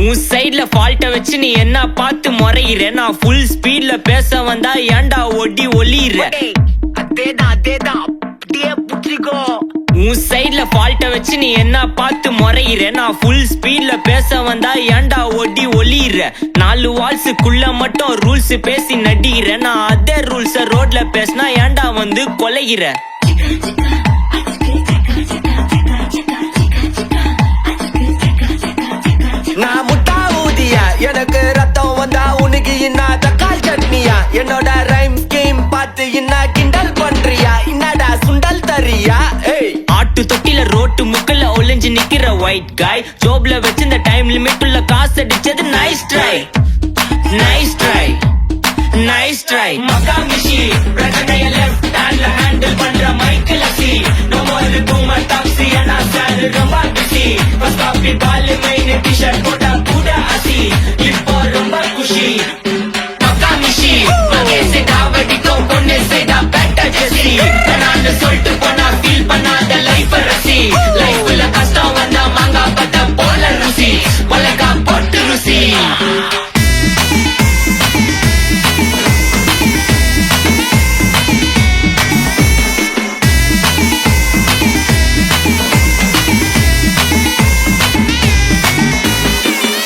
உன் சைட்ல ஃபால்ட்ட வச்சு நீ என்ன பார்த்து முறையிற, நான் ஃபுல் ஸ்பீட்ல பேச வந்தா ஏன்டா ஒடி ஒளியிற. அதேதான் அப்படியே புடிச்சிக்கோ. உன் சைட்ல ஃபால்ட்ட வச்சு நீ என்ன பார்த்து முறையிற, நான் ஃபுல் ஸ்பீட்ல பேச வந்தா ஏன்டா ஒடி ஒளியிற. 4 வால்ஸுக்குள்ள மட்டும் ரூல்ஸ் பேசி நடிகிற, நான் அதே ரூல்ஸ ரோட்ல பேசினா ஏன்டா வந்து கொலைகிற. நான் முட்டா ஊதியா, எனக்கு ரத்தம் வந்தா உனக்கு என்ன தக்காள் சட்னியா. என்னோட ரைம் ஸ்கீம் பார்த்து என்ன கிண்டல் பண்றியா, என்னடா சுண்டல் தரியா. ஆட்டு தொட்டில ரோட்டு முக்கல்ல ஒளிஞ்சு நிக்கிற ஒயிட் காய், ஜோப்ல வச்சிருந்த டைம் லிமிட் உள்ள காசு அடிச்சது nice try nice try nice try. மக்கா மிஷி பிரச்சனைய லெஃப்ட் ஹேண்ட்ல ஹேண்டில் பண்ற மைக்கேல் அசி, நோ மோர் பூமர் டாக்ஸி அண்ணா சார் ரொம்ப பிஸி. ஃபர்ஸ்ட் காப்பி பால் மெயின் டி-ஷர்ட் போட்டா கூட அசி, இப்போ ரொம்ப குஷி. மக்கா மிஷி மகேசே டாவடிக்கும் பொண்ணு செய்தா பெட்டர் ஜெசி, நான் சொல்லிட்டு போனா ஃபீல் பண்ணாத லைஃப் ரசி. லைஃப்ல கஷ்டம் வந்தா மாங்கா பட்ட போல ருசி, மிளகா போட்டு ருசி.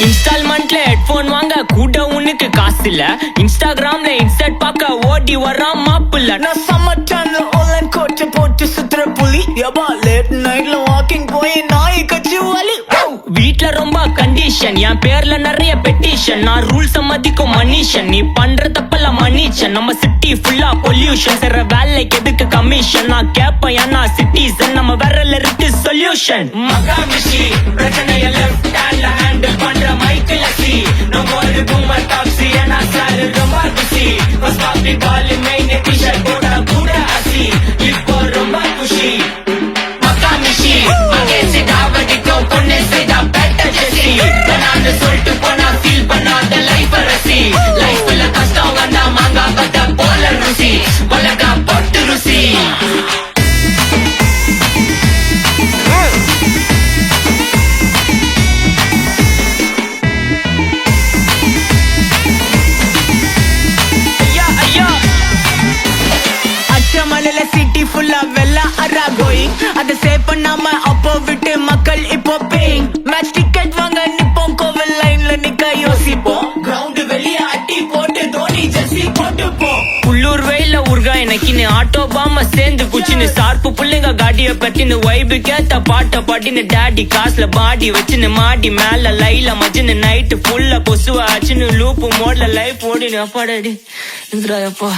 இன்ஸ்டால்மெண்ட்ல ஹெட்போன் வாங்க கூட உனக்கு காசு இல்ல, இன்ஸ்டாகிராம்ல இன்ஸ்டன்ட் பார்க்க ஓடி வரான் மாப்பிள்ள. நான் சம்மர் சேனல் ஆன்லைன் கோட்டை போட்டு சுத்துற புலி, எபா லேட் நைட்ல வாக்கிங் போய் நாய் கட்சி வலி. வீட்ல ரொம்ப கண்டிஷன், என் பேர்ல நிறைய பெட்டிஷன், நான் ரூல்ஸ் மதிக்கும் மனுஷன், நீ பண்ற தப்பெல்லாம் மன்னிச்சன். நம்ம சிட்டி ஃபுல்லா பொல்யூஷன், செய்ற வேலைக்கு எதுக்கு கமிஷன், நான் கேப்பேன் ஏன்னா சிட்டிசன், நம்ம விரல்ல இருக்கு சொல்யூஷன். மகா மிஷி பிரச்சனைய லெஃப்ட் ஹேண்ட்ல ஹேண்டில் பண்ற மைக்கேல் அசி, நோ மோர் பூமர் டாக்ஸி அண்ணா சார் ரொம்ப பிஸி. ஃபர்ஸ்ட் காப்பி பால் மெயின் டி-ஷர்ட் போட்டா கூட அசி, இப்போ ரொம்ப குஷி. மக்கா மிஷி மகேசே டாவடிக்கும் பொண்ணு செய்தா பெட்டர் ஜெசி, நான் சொல்லிட்டு போனா ஃபீல் பண்ணாத லைஃப் ரசி. லைஃப்ல கஷ்டம் வந்தா மாங்கா பட்ட போல ருசி, மிளகா போட்டு ருசி. மலையில சிட்டி ஃபுல்லா வெள்ள அரா கோயிங், அதை சேவ் பண்ணாம அப்போ விட்டு மக்கள் இப்போ பேயிங். மேட்ச் டிக்கெட் வாங்க நிப்போம், கோவில் லைன்ல நிக்க யோசிப்போம், கிரவுண்ட் வெளியே அட்டி போட்டு தோனி ஜெர்சி போட்டு போ. உள்ளூர் வெயில உருகா எனக்குன்னு ஆட்டோ பாம சேர்ந்து குச்சின்னு, சார்பு புள்ளைங்க காடிய பட்டின்னு, வைபு கேத்த பாட்ட பாட்டின்னு, டாடி காசுல பாடி வச்சுன்னு, மாடி மேல லைல மச்சின்னு, நைட்டு ஃபுல்லா கொசுவ ஆச்சுன்னு, லூப்பு மோட்ல லைஃப் ஓடினு. அப்பாடாடி இந்திராயப்பா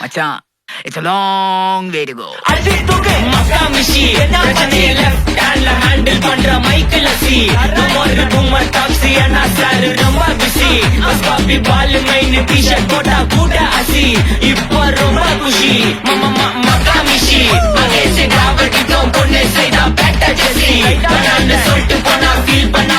மச்சான், it's a long way to go. மக்கா மிஷி பிரச்சனைய லெஃப்ட் ஹேண்ட்ல ஹேண்டில் பண்ற மைக்கேல் அசி, நோ மோர் பூமர் டாக்ஸி அண்ணா சார் ரொம்ப பிஸி. ஃபர்ஸ்ட் காப்பி பால் மெயின் டி-ஷர்ட் போட்டா கூட அசி, இப்போ ரொம்ப குஷி. மக்கா மிஷி மகேசே டாவடிக்கும் பொண்ணு செய்தா பெட்டர் ஜெசி, நான் சொல்லிட்டு போனா ஃபீல் பண்ண